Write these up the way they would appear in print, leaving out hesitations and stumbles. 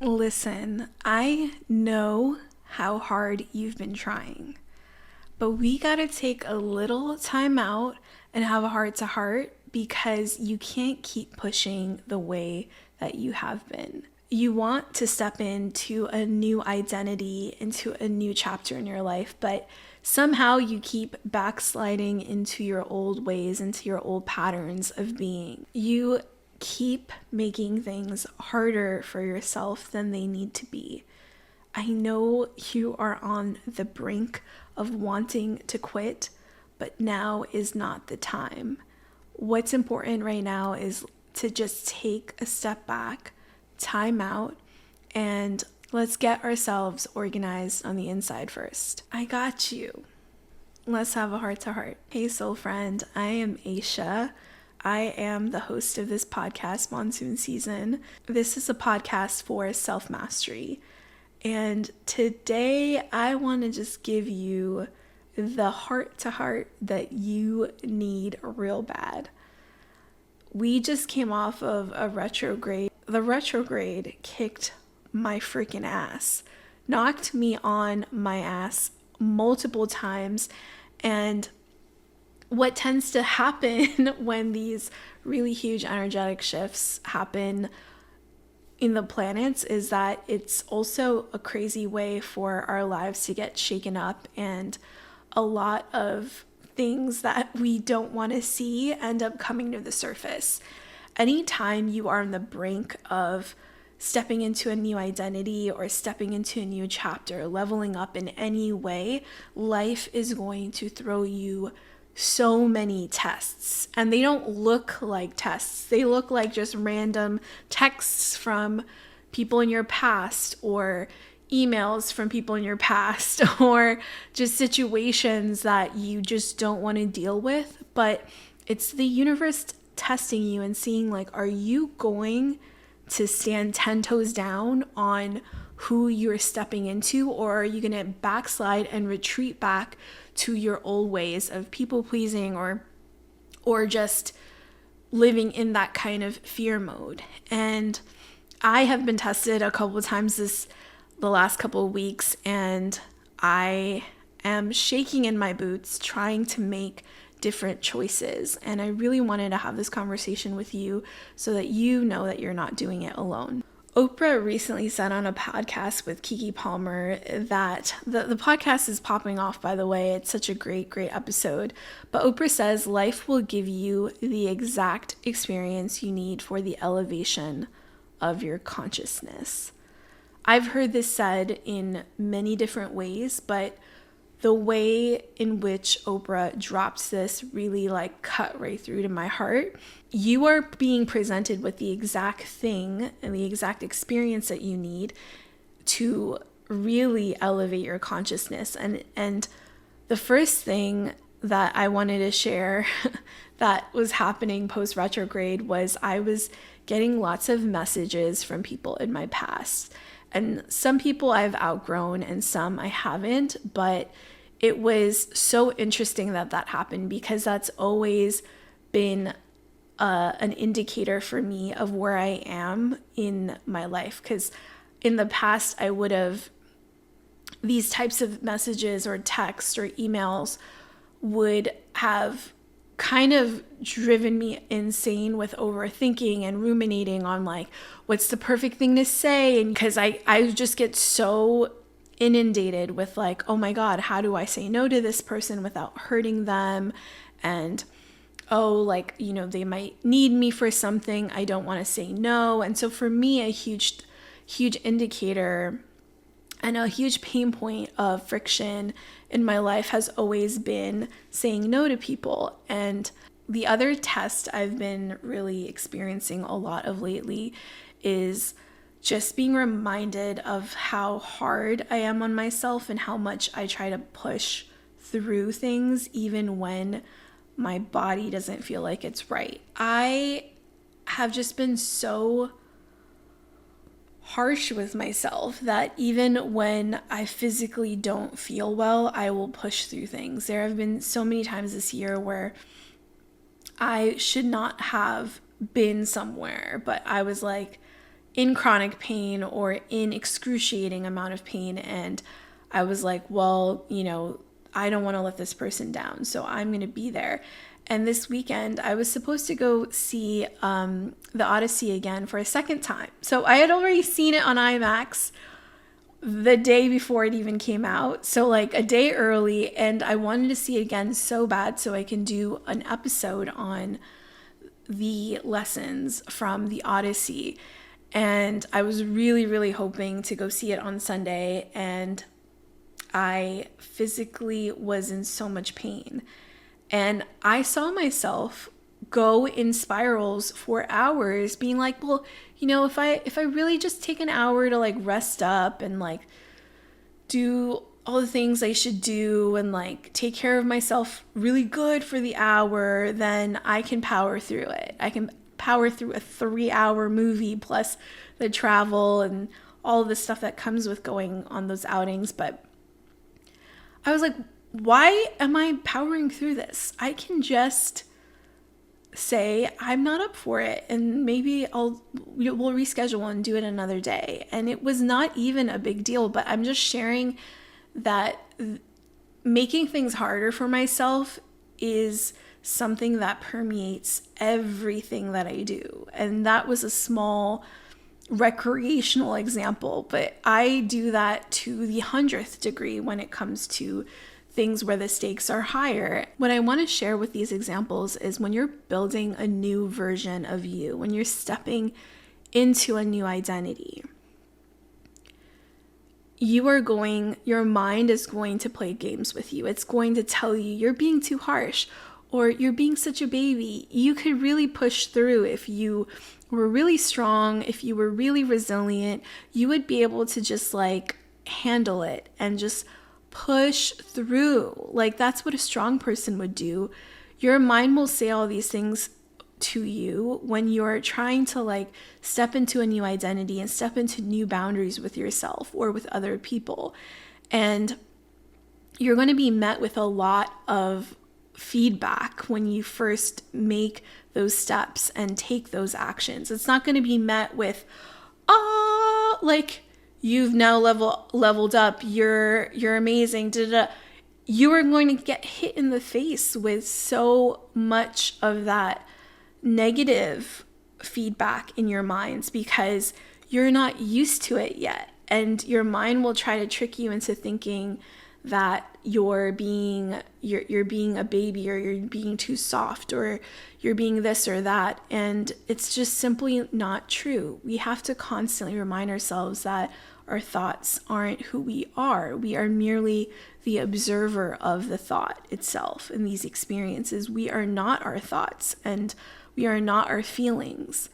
Listen, I know how hard you've been trying, but we gotta take a little time out and have a heart to heart because you can't keep pushing the way that you have been. You want to step into a new identity, into a new chapter in your life, but somehow you keep backsliding into your old ways, into your old patterns of being. You keep making things harder for yourself than they need to be. I know you are on the brink of wanting to quit, but now is not the time. What's important right now is to just take a step back, time out, and let's get ourselves organized on the inside first. I got you. Let's have a heart to heart. Hey, soul friend, I am Aisha. I am the host of this podcast, Monsoon Season. This is a podcast for self-mastery. And today I want to just give you the heart to heart that you need real bad. We just came off of a retrograde. The retrograde kicked my freaking ass, knocked me on my ass multiple times. And what tends to happen when these really huge energetic shifts happen in the planets is that it's also a crazy way for our lives to get shaken up, and a lot of things that we don't want to see end up coming to the surface. Anytime you are on the brink of stepping into a new identity or stepping into a new chapter, leveling up in any way, life is going to throw you so many tests, and they don't look like tests. They look like just random texts from people in your past, or emails from people in your past, or just situations that you just don't want to deal with. But it's the universe testing you and seeing, like, are you going to stand 10 toes down on who you're stepping into, or are you going to backslide and retreat back to your old ways of people pleasing, or just living in that kind of fear mode? And I have been tested a couple of times the last couple of weeks, and I am shaking in my boots trying to make different choices. And I really wanted to have this conversation with you so that you know that you're not doing it alone. Oprah recently said on a podcast with Keke Palmer that the podcast is popping off, by the way. It's such a great episode. But Oprah says life will give you the exact experience you need for the elevation of your consciousness. I've heard this said in many different ways, but the way in which Oprah drops this really cut right through to my heart. You are being presented with the exact thing and the exact experience that you need to really elevate your consciousness. And the first thing that I wanted to share that was happening post retrograde was I was getting lots of messages from people in my past. And some people I've outgrown and some I haven't, but it was so interesting that happened, because that's always been an indicator for me of where I am in my life. Because in the past, I would have, these types of messages or texts or emails would have kind of driven me insane with overthinking and ruminating on what's the perfect thing to say. And because I just get so inundated with oh my God, how do I say no to this person without hurting them? And they might need me for something. I don't want to say no. And so for me, a huge indicator and a huge pain point of friction in my life has always been saying no to people. And the other test I've been really experiencing a lot of lately is just being reminded of how hard I am on myself and how much I try to push through things even when my body doesn't feel like it's right. I have just been so harsh with myself that even when I physically don't feel well, I will push through things. There have been so many times this year where I should not have been somewhere, but I was in chronic pain or in excruciating amount of pain. And I was like, well, I don't want to let this person down, so I'm going to be there. And this weekend, I was supposed to go see The Odyssey again for a second time. So I had already seen it on IMAX the day before it even came out. So like a day early, and I wanted to see it again so bad so I can do an episode on the lessons from The Odyssey. And I was really, really hoping to go see it on Sunday, and I physically was in so much pain. And I saw myself go in spirals for hours, being like, well, if I really just take an hour to like rest up and like do all the things I should do and like take care of myself really good for the hour, then I can power through it. I can power through a 3-hour movie plus the travel and all the stuff that comes with going on those outings. But I was like, why am I powering through this? I can just say I'm not up for it, and maybe we'll reschedule and do it another day. And it was not even a big deal, but I'm just sharing that making things harder for myself is something that permeates everything that I do. And that was a small recreational example, but I do that to the 100th degree when it comes to things where the stakes are higher. What I want to share with these examples is when you're building a new version of you, when you're stepping into a new identity, your mind is going to play games with you. It's going to tell you you're being too harsh, or you're being such a baby. You could really push through if you were really strong, if you were really resilient. You would be able to just like handle it and just push through. Like that's what a strong person would do. Your mind will say all these things to you when you're trying to like step into a new identity and step into new boundaries with yourself or with other people. And you're going to be met with a lot of feedback when you first make those steps and take those actions. It's not going to be met with, like you've now leveled up, you're amazing, You are going to get hit in the face with so much of that negative feedback in your minds because you're not used to it yet. And your mind will try to trick you into thinking that you're being a baby, or you're being too soft, or you're being this or that. And it's just simply not true. We have to constantly remind ourselves that our thoughts aren't who we are. We are merely the observer of the thought itself in these experiences. We are not our thoughts, and we are not our feelings.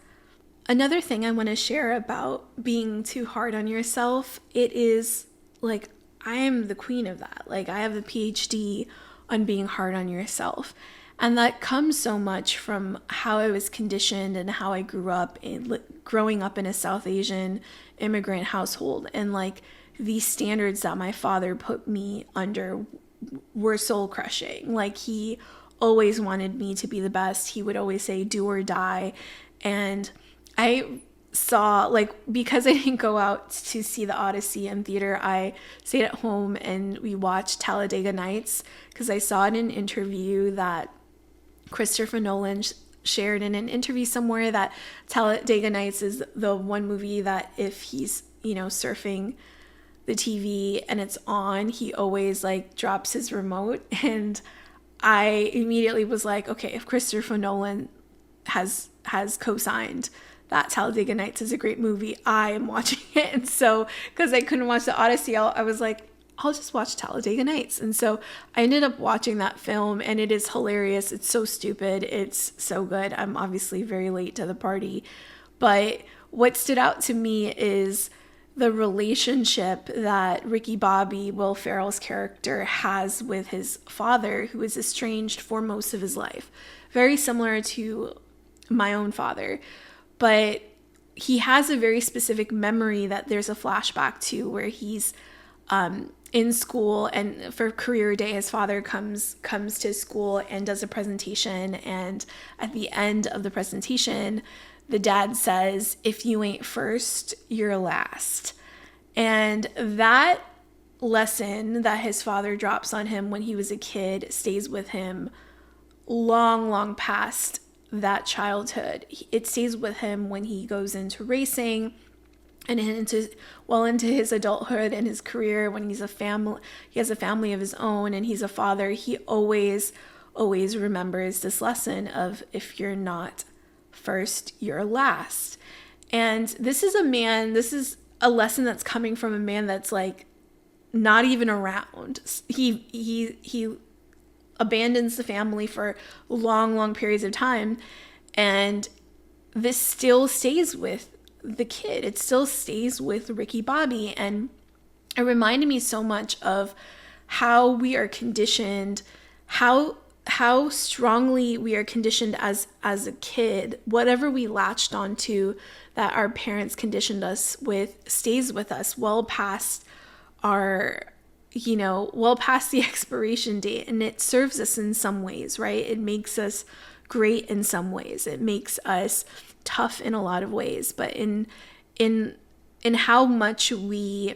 Another thing I want to share about being too hard on yourself, it is like, I am the queen of that. Like I have the PhD on being hard on yourself. And that comes so much from how I was conditioned and how I growing up in a South Asian immigrant household. And like these standards that my father put me under were soul crushing. Like he always wanted me to be the best. He would always say, do or die. And I saw, like, because I didn't go out to see the Odyssey in theater, I stayed at home and we watched Talladega Nights, because I saw in an interview that Christopher Nolan shared in an interview somewhere that Talladega Nights is the one movie that if he's, surfing the TV and it's on, he always like drops his remote. And I immediately was like, okay, if Christopher Nolan has co-signed that Talladega Nights is a great movie, I am watching it. And so, because I couldn't watch the Odyssey, I was like, I'll just watch Talladega Nights. And so I ended up watching that film, and it is hilarious. It's so stupid. It's so good. I'm obviously very late to the party. But what stood out to me is the relationship that Ricky Bobby, Will Ferrell's character, has with his father, who is estranged for most of his life. Very similar to my own father. But he has a very specific memory that there's a flashback to where he's in school, and for career day, his father comes to school and does a presentation. And at the end of the presentation, the dad says, if you ain't first, you're last. And that lesson that his father drops on him when he was a kid stays with him long, long past that childhood. It stays with him when he goes into racing and into his adulthood and his career, when he has a family of his own and he's a father. He always remembers this lesson of, if you're not first, you're last. And this is a lesson that's coming from a man that's like not even around. He abandons the family for long periods of time, and this still stays with the kid. It still stays with Ricky Bobby, and it reminded me so much of how we are conditioned, how strongly we are conditioned as a kid. Whatever we latched onto that our parents conditioned us with stays with us well past the expiration date, and it serves us in some ways, right? It makes us great in some ways. It makes us tough in a lot of ways, but in how much we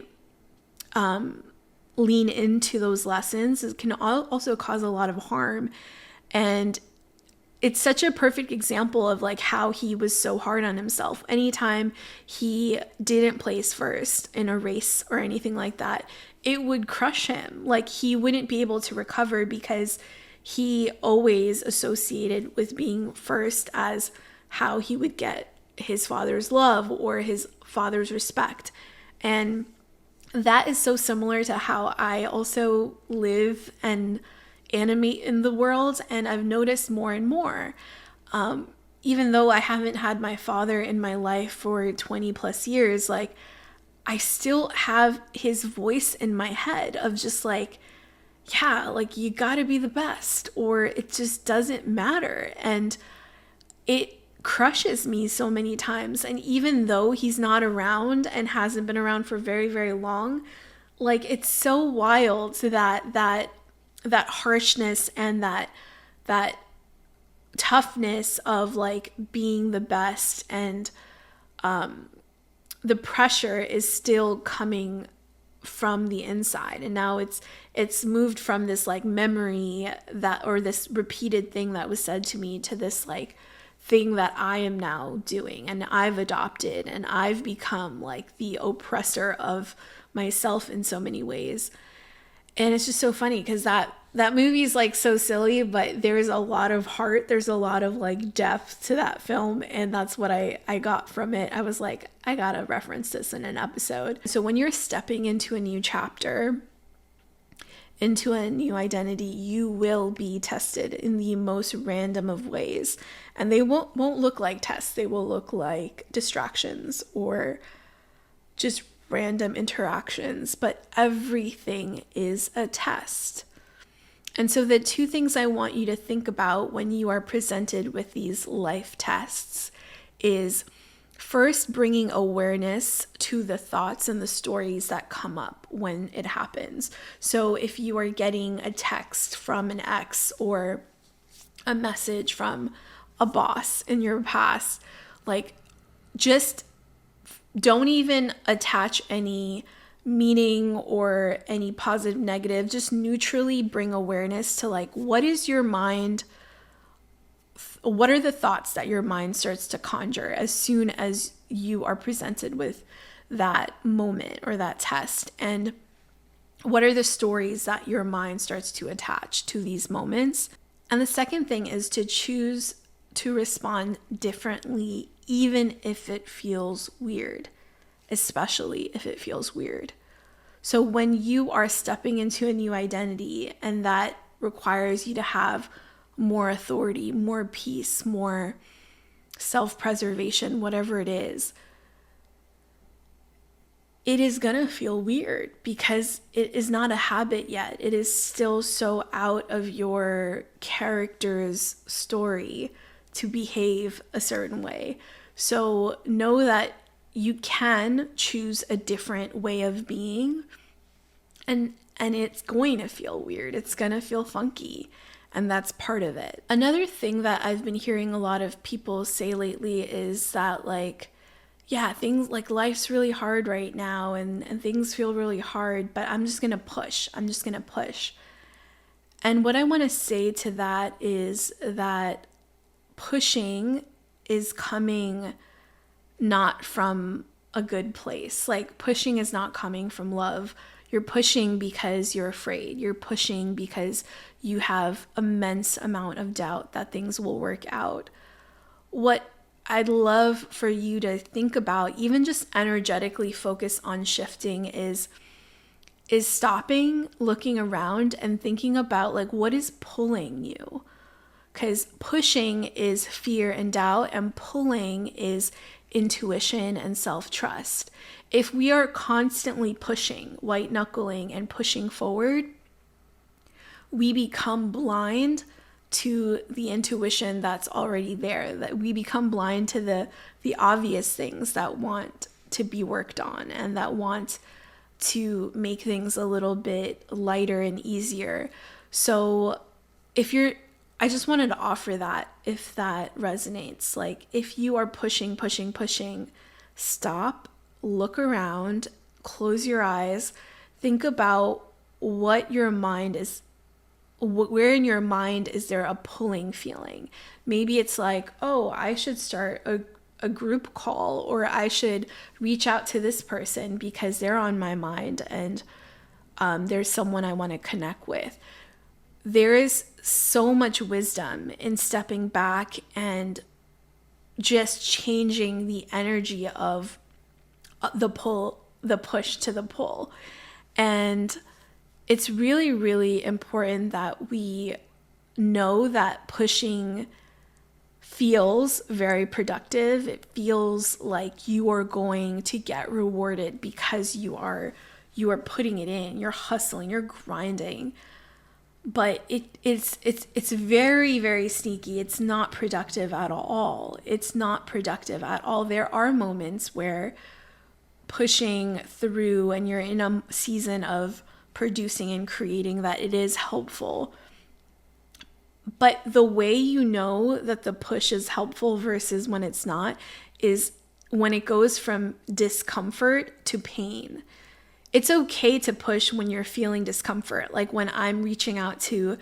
lean into those lessons, it can also cause a lot of harm. And it's such a perfect example of like how he was so hard on himself. Anytime he didn't place first in a race or anything like that, it would crush him. Like he wouldn't be able to recover because he always associated with being first as how he would get his father's love or his father's respect. And that is so similar to how I also live and animate in the world. And I've noticed more and more, even though I haven't had my father in my life for 20 plus years, like I still have his voice in my head of just like, yeah, like you gotta be the best, or it just doesn't matter. And it crushes me so many times. And even though he's not around and hasn't been around for very, very long, like it's so wild that harshness and that toughness of like being the best, and the pressure is still coming from the inside. And now it's moved from this like memory that, or this repeated thing that was said to me, to this like thing that I am now doing and I've adopted, and I've become like the oppressor of myself in so many ways. And it's just so funny because that movie is like so silly, but there's a lot of heart. There's a lot of like depth to that film. And that's what I got from it. I was like, I gotta reference this in an episode. So when you're stepping into a new chapter, into a new identity, you will be tested in the most random of ways. And they won't look like tests. They will look like distractions or just random interactions, but everything is a test. And so the two things I want you to think about when you are presented with these life tests is, first, bringing awareness to the thoughts and the stories that come up when it happens. So if you are getting a text from an ex or a message from a boss in your past, like just don't even attach any meaning or any positive, negative. Just neutrally bring awareness to like, what is your mind? What are the thoughts that your mind starts to conjure as soon as you are presented with that moment or that test? And what are the stories that your mind starts to attach to these moments? And the second thing is to choose to respond differently, even if it feels weird, especially if it feels weird. So when you are stepping into a new identity and that requires you to have more authority, more peace, more self-preservation, whatever it is going to feel weird because it is not a habit yet. It is still so out of your character's story to behave a certain way. So know that you can choose a different way of being, and it's going to feel weird. It's going to feel funky. And that's part of it. Another thing that I've been hearing a lot of people say lately is that yeah, things like life's really hard right now and things feel really hard, but I'm just going to push. I'm just going to push. And what I want to say to that is that pushing is coming not from a good place. Like pushing is not coming from love. You're pushing because you're afraid. You're pushing because you have immense amount of doubt that things will work out. What I'd love for you to think about, even just energetically focus on shifting, is stopping, looking around and thinking about like what is pulling you. Because pushing is fear and doubt, and pulling is intuition and self-trust. If we are constantly pushing, white knuckling and pushing forward, we become blind to the intuition that's already there, that we become blind to the obvious things that want to be worked on and that want to make things a little bit lighter and easier. So I just wanted to offer that if that resonates. Like if you are pushing, stop, look around, close your eyes, think about what your mind is, where in your mind is there a pulling feeling? Maybe it's like, oh, I should start a group call, or I should reach out to this person because they're on my mind and there's someone I want to connect with. There is so much wisdom in stepping back and just changing the energy of the push to the pull. And it's really, really important that we know that pushing feels very productive. It feels like you are going to get rewarded because you are putting it in, you're hustling, you're grinding. But it's very, very sneaky. It's not productive at all. It's not productive at all. There are moments where pushing through and you're in a season of producing and creating that it is helpful. But the way you know that the push is helpful versus when it's not is when it goes from discomfort to pain. It's okay to push when you're feeling discomfort. Like when I'm reaching out to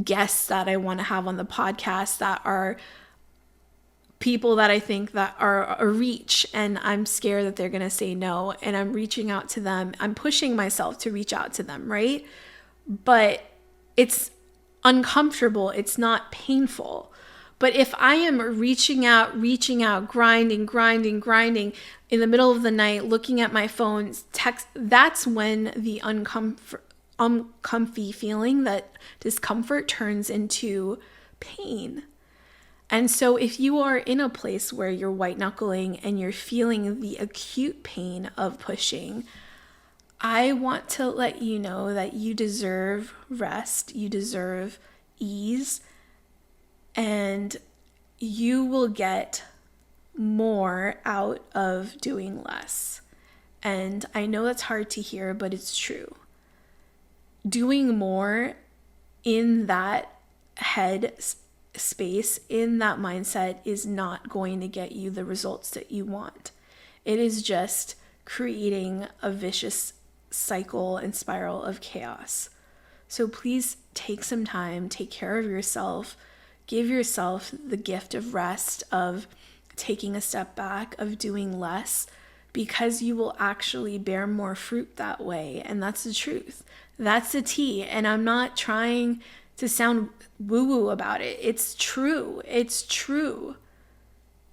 guests that I want to have on the podcast that are people that I think that are a reach, and I'm scared that they're going to say no, and I'm reaching out to them. I'm pushing myself to reach out to them, right? But it's uncomfortable. It's not painful. But if I am reaching out, grinding in the middle of the night, looking at my phone, text, that's when the uncomfy feeling, that discomfort, turns into pain. And so if you are in a place where you're white knuckling and you're feeling the acute pain of pushing, I want to let you know that you deserve rest, you deserve ease, and you will get more out of doing less. And I know that's hard to hear, but it's true. Doing more in that head space, in that mindset, is not going to get you the results that you want. It is just creating a vicious cycle and spiral of chaos. So please take some time, take care of yourself, give yourself the gift of rest, of taking a step back, of doing less, because you will actually bear more fruit that way. And that's the truth. That's the tea. And I'm not trying to sound woo-woo about it. It's true. It's true.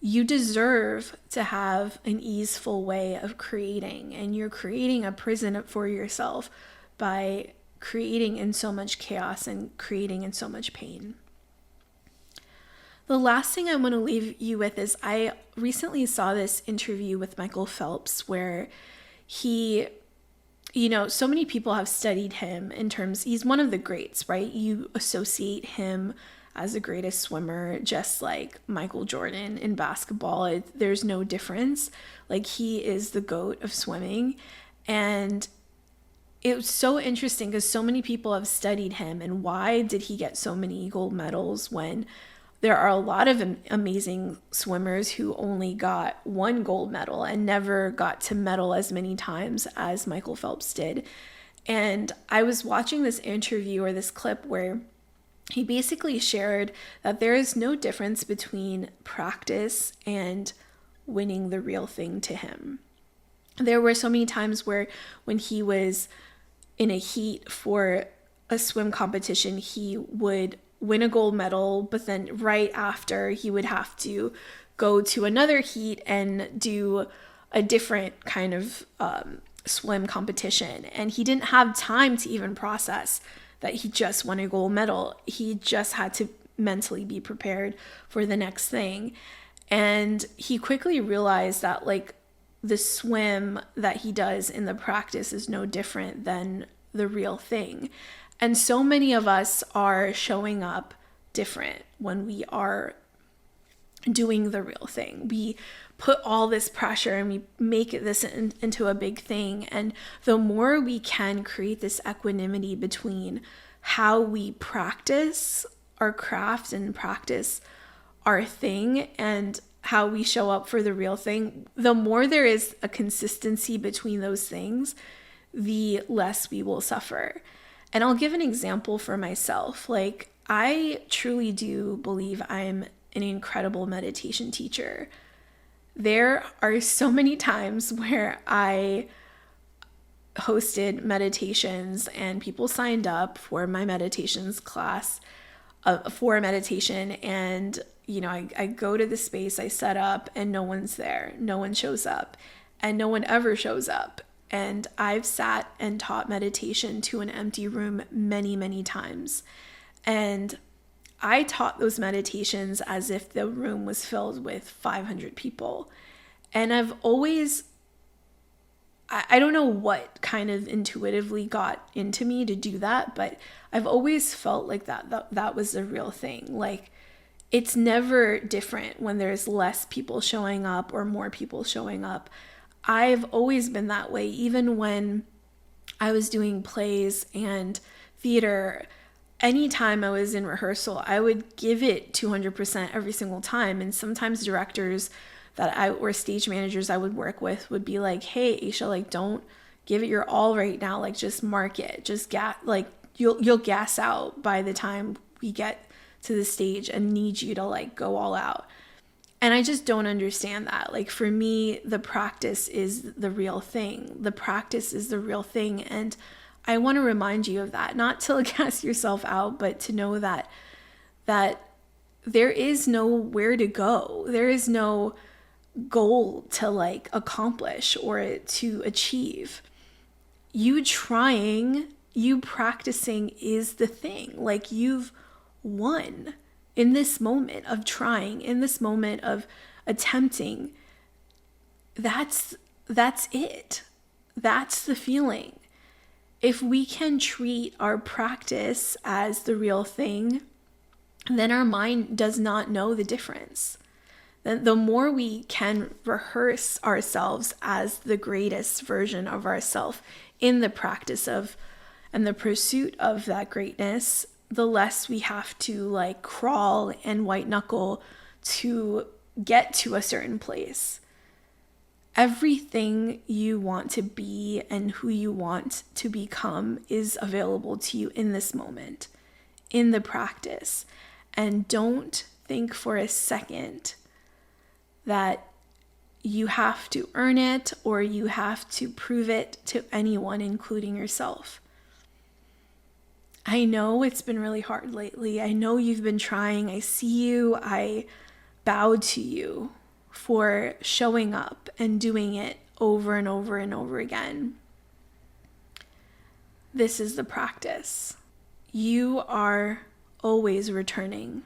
You deserve to have an easeful way of creating, and you're creating a prison for yourself by creating in so much chaos and creating in so much pain. The last thing I want to leave you with is I recently saw this interview with Michael Phelps where he, so many people have studied him in terms, he's one of the greats, right? You associate him as the greatest swimmer, just like Michael Jordan in basketball. There's no difference. Like, he is the GOAT of swimming. And it was so interesting because so many people have studied him, and why did he get so many gold medals when there are a lot of amazing swimmers who only got one gold medal and never got to medal as many times as Michael Phelps did. And I was watching this interview or this clip where he basically shared that there is no difference between practice and winning the real thing to him. There were so many times where when he was in a heat for a swim competition, he would win a gold medal, but then right after he would have to go to another heat and do a different kind of swim competition. And he didn't have time to even process that he just won a gold medal. He just had to mentally be prepared for the next thing. And he quickly realized that like the swim that he does in the practice is no different than the real thing. And so many of us are showing up different when we are doing the real thing. We put all this pressure and we make this into a big thing. And the more we can create this equanimity between how we practice our craft and practice our thing and how we show up for the real thing, the more there is a consistency between those things, the less we will suffer. And I'll give an example for myself. Like, I truly do believe I'm an incredible meditation teacher. There are so many times where I hosted meditations and people signed up for my meditations class for a meditation, and I go to the space, I set up, and no one's there. No one shows up, and no one ever shows up. And I've sat and taught meditation to an empty room many, many times. And I taught those meditations as if the room was filled with 500 people. And I've always, I don't know what kind of intuitively got into me to do that, but I've always felt like that was the real thing. Like, it's never different when there's less people showing up or more people showing up. I've always been that way. Even when I was doing plays and theater, anytime I was in rehearsal, I would give it 200% every single time. And sometimes directors or stage managers I would work with would be like, hey, Aisha, like, don't give it your all right now. Like, just mark it. Just you'll gas out by the time we get to the stage and need you to like go all out. And I just don't understand that. Like, for me, the practice is the real thing. The practice is the real thing. And I want to remind you of that, not to gas yourself out, but to know that there is nowhere to go. There is no goal to like accomplish or to achieve. You trying, you practicing is the thing. Like, you've won. In this moment of trying, in this moment of attempting, that's it. That's the feeling. If we can treat our practice as the real thing, then our mind does not know the difference. Then the more we can rehearse ourselves as the greatest version of ourselves in the practice of and the pursuit of that greatness, the less we have to like crawl and white knuckle to get to a certain place. Everything you want to be and who you want to become is available to you in this moment, in the practice. And don't think for a second that you have to earn it or you have to prove it to anyone, including yourself. I know it's been really hard lately. I know you've been trying. I see you. I bow to you for showing up and doing it over and over and over again. This is the practice. You are always returning.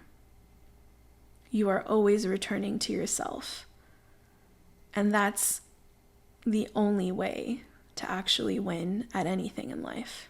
You are always returning to yourself. And that's the only way to actually win at anything in life.